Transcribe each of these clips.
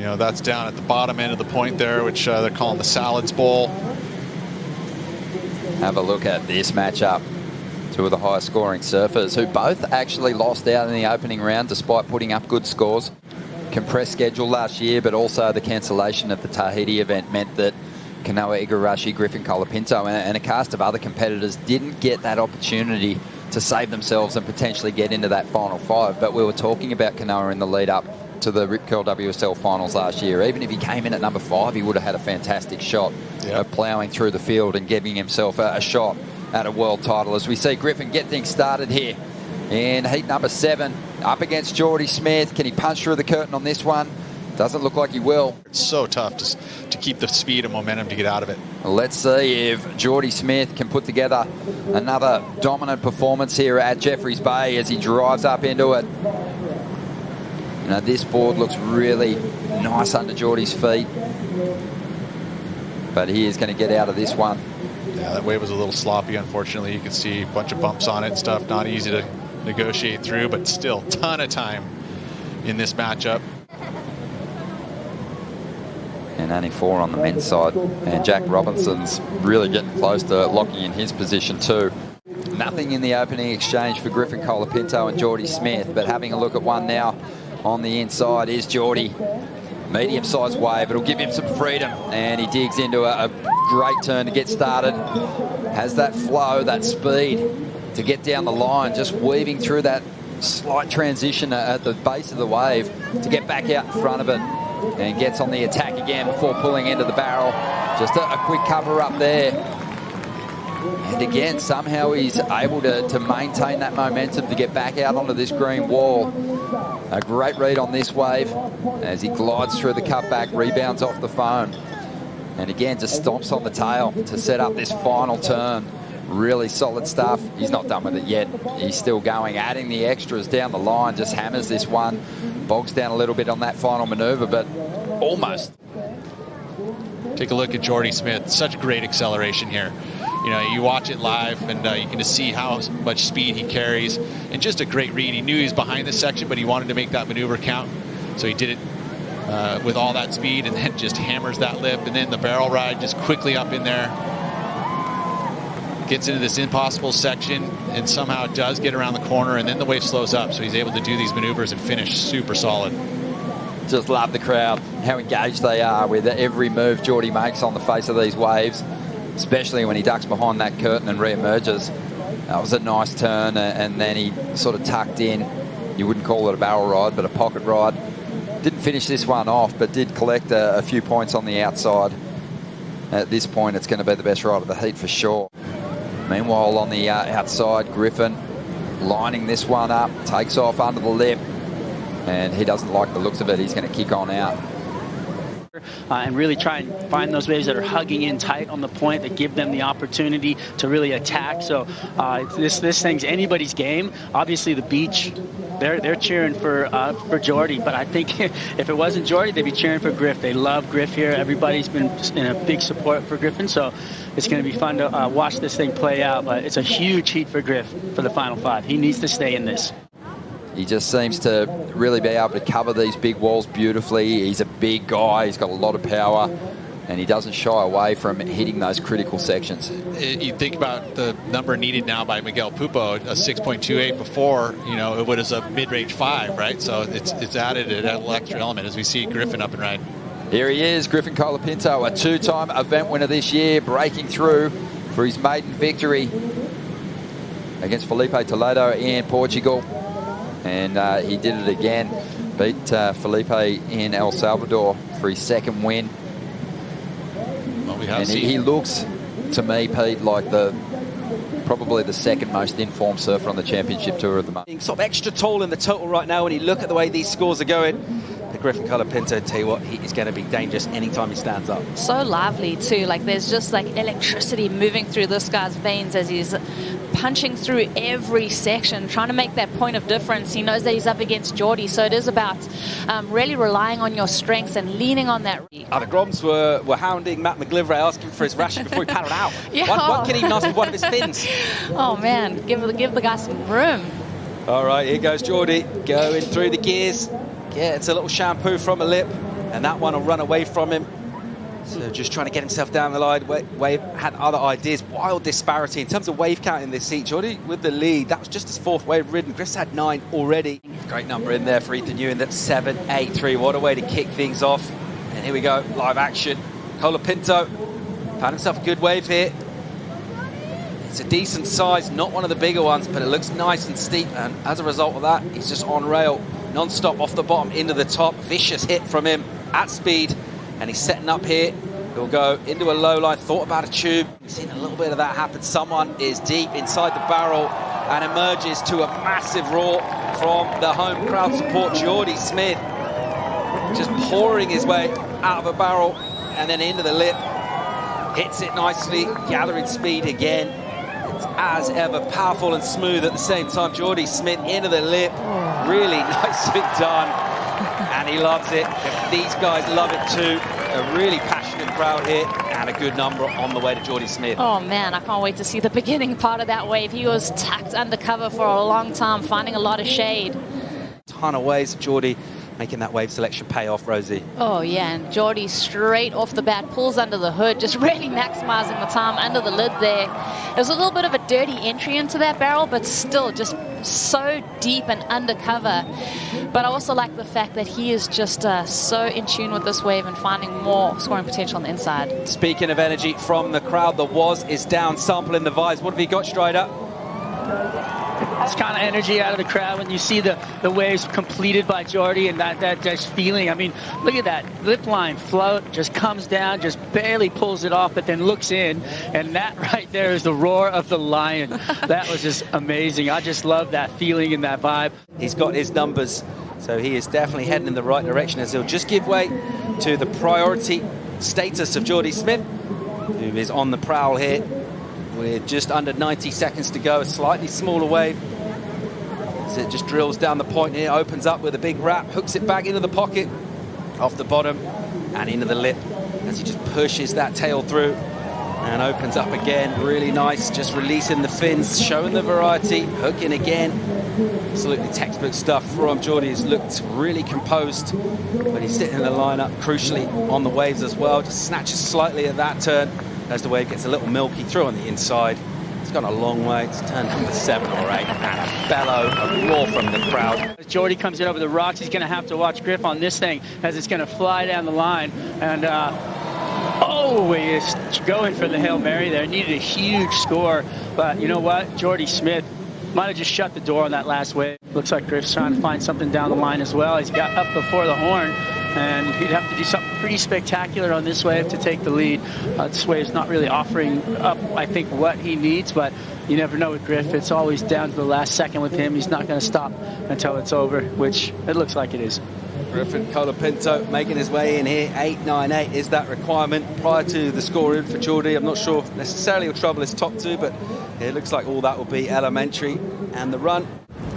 know, that's down at the bottom end of the point there, which they're calling the Salads Bowl. Have a look at this matchup. Two of the highest scoring surfers who both actually lost out in the opening round despite putting up good scores. Compressed schedule last year, but also the cancellation of the Tahiti event meant that Kanoa Igarashi, Griffin Colapinto and a cast of other competitors didn't get that opportunity to save themselves and potentially get into that final five. But we were talking about Kanoa in the lead up to the Rip Curl WSL Finals last year. Even if he came in at number 5, he would have had a fantastic shot of ploughing through the field and giving himself a shot at a world title. As we see Griffin get things started here in heat number 7, up against Jordy Smith. Can he punch through the curtain on this one? Doesn't look like he will. It's so tough to keep the speed and momentum to get out of it. Let's see if Jordy Smith can put together another dominant performance here at Jeffreys Bay as he drives up into it. You know, this board looks really nice under Jordy's feet, but he is going to get out of this one. Yeah, that wave was a little sloppy, unfortunately. You can see a bunch of bumps on it and stuff. Not easy to negotiate through, but still a ton of time in this matchup. And only 4 on the men's side. And Jack Robinson's really getting close to locking in his position too. Nothing in the opening exchange for Griffin Colapinto and Jordy Smith, but having a look at one now on the inside is Jordy. Medium-sized wave, it'll give him some freedom, and he digs into a great turn to get started. Has that flow, that speed to get down the line, just weaving through that slight transition at the base of the wave to get back out in front of it, and gets on the attack again before pulling into the barrel. Just a quick cover up there. And again, somehow he's able to maintain that momentum to get back out onto this green wall. A great read on this wave as he glides through the cutback, rebounds off the foam. And again, just stomps on the tail to set up this final turn. Really solid stuff. He's not done with it yet. He's still going, adding the extras down the line, just hammers this one. Bogs down a little bit on that final maneuver, but almost. Take a look at Jordy Smith. Such great acceleration here. You know, you watch it live, and you can just see how much speed he carries. And just a great read. He knew he was behind this section, but he wanted to make that maneuver count. So he did it with all that speed, and then just hammers that lip. And then the barrel ride just quickly up in there. Gets into this impossible section, and somehow does get around the corner, and then the wave slows up. So he's able to do these maneuvers and finish super solid. Just love the crowd, how engaged they are with every move Jordy makes on the face of these waves, especially when he ducks behind that curtain and re-emerges. That was a nice turn, and then he sort of tucked in. You wouldn't call it a barrel ride, but a pocket ride. Didn't finish this one off, but did collect a few points on the outside. At this point, it's going to be the best ride of the heat for sure. Meanwhile, on the outside, Griffin lining this one up, takes off under the lip, and he doesn't like the looks of it. He's going to kick on out. And really try and find those waves that are hugging in tight on the point that give them the opportunity to really attack. So this thing's anybody's game. Obviously, the beach, they're cheering for Jordy, but I think if it wasn't Jordy, they'd be cheering for Griff. They love Griff here. Everybody's been in a big support for Griffin, so it's going to be fun to watch this thing play out. But it's a huge heat for Griff for the Final 5. He needs to stay in this. He just seems to really be able to cover these big walls beautifully. He's a big guy. He's got a lot of power, and he doesn't shy away from hitting those critical sections. You think about the number needed now by Miguel Pupo, a 6.28 before, you know, it was a mid-range 5, right? So it's added an extra element as we see Griffin up and riding. Here he is, Griffin Colapinto, a 2-time event winner this year, breaking through for his maiden victory against Felipe Toledo in Portugal. And he did it again, beat Felipe in El Salvador for his second win. Well, and he looks, to me, Pete, like probably the second most informed surfer on the championship tour at the moment. Sort of extra tall in the total right now when you look at the way these scores are going. The Griffin Colapinto, tell you what, he is going to be dangerous anytime he stands up. So lively too, like there's just like electricity moving through this guy's veins as he's punching through every section, trying to make that point of difference. He knows that he's up against Jordy, so it is about really relying on your strengths and leaning on that. The Groms were hounding Matt McGillivray, asking for his ration before he paddled out. Yeah. One can even ask for one of his fins. Oh man, give the guy some room. All right, here goes Jordy, going through the gears. Yeah, it's a little shampoo from a lip. and that one will run away from him. So just trying to get himself down the line. Wave had other ideas. Wild disparity in terms of wave count in this heat. Jordy with the lead. That was just his 4th wave ridden. Griff's had 9 already. Great number in there for Ethan Ewan. That's 7-8-3. What a way to kick things off. And here we go, live action. Colapinto found himself a good wave here. It's a decent size, not one of the bigger ones, but it looks nice and steep. And as a result of that, he's just on rail, non-stop off the bottom into the top. Vicious hit from him at speed. And he's setting up here. He'll go into a low line, thought about a tube. We've seen a little bit of that happen. Someone is deep inside the barrel and emerges to a massive roar from the home crowd support. Jordy Smith just pouring his way out of a barrel and then into the lip. Hits it nicely, gathering speed again. It's as ever powerful and smooth at the same time. Jordy Smith into the lip. Really nicely done. And he loves it. These guys love it too. A really passionate crowd here and a good number on the way to Jordy Smith. Oh man, I can't wait to see the beginning part of that wave. He was tucked undercover for a long time, finding a lot of shade. Ton of ways, Jordy making that wave selection pay off, Rosie. Oh yeah, and Jordy straight off the bat pulls under the hood, just really maximizing the time under the lid there. It was a little bit of a dirty entry into that barrel, but still just so deep and undercover. But I also like the fact that he is just so in tune with this wave and finding more scoring potential on the inside. Speaking of energy from the crowd, the is down, sample in the vibes. What have you got, Strider? This kind of energy out of the crowd when you see the waves completed by Jordy and that just feeling. I mean, look at that lip line float, just comes down, just barely pulls it off, but then looks in, and that right there is the roar of the lion. That was just amazing. I just love that feeling and that vibe. He's got his numbers, so he is definitely heading in the right direction as he'll just give way to the priority status of Jordy Smith, who is on the prowl here. With just under 90 seconds to go, a slightly smaller wave. As it just drills down the point here, opens up with a big wrap, hooks it back into the pocket, off the bottom and into the lip as he just pushes that tail through and opens up again. Really nice, just releasing the fins, showing the variety, hooking again. Absolutely textbook stuff from Jordy. He's looked really composed, but he's sitting in the lineup, crucially on the waves as well. Just snatches slightly at that turn. As the wave gets a little milky through on the inside. It's gone a long way. It's turn number 7 or 8. And a bellow, a roar from the crowd. As Jordy comes in over the rocks, he's going to have to watch Griff on this thing as it's going to fly down the line. And, he is going for the Hail Mary there. Needed a huge score. But you know what? Jordy Smith might have just shut the door on that last wave. Looks like Griff's trying to find something down the line as well. He's got up before the horn. And he'd have to do something pretty spectacular on this wave to take the lead. This wave's not really offering up, I think, what he needs, but you never know with Griff. It's always down to the last second with him. He's not going to stop until it's over, which it looks like it is. Griffin Colapinto making his way in here. 8.98 is that requirement prior to the score in for Jordy. I'm not sure necessarily he'll trouble his top 2, but it looks like all that will be elementary. And the run.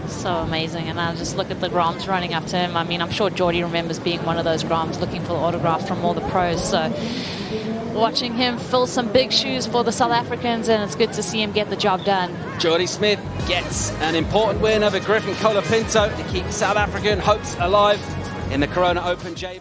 So amazing, and I'll just look at the Groms running up to him. I mean, I'm sure Jordy remembers being one of those Groms looking for the autograph from all the pros, so watching him fill some big shoes for the South Africans, and it's good to see him get the job done. Jordy Smith gets an important win over Griffin Colapinto to keep South African hopes alive in the Corona Open J.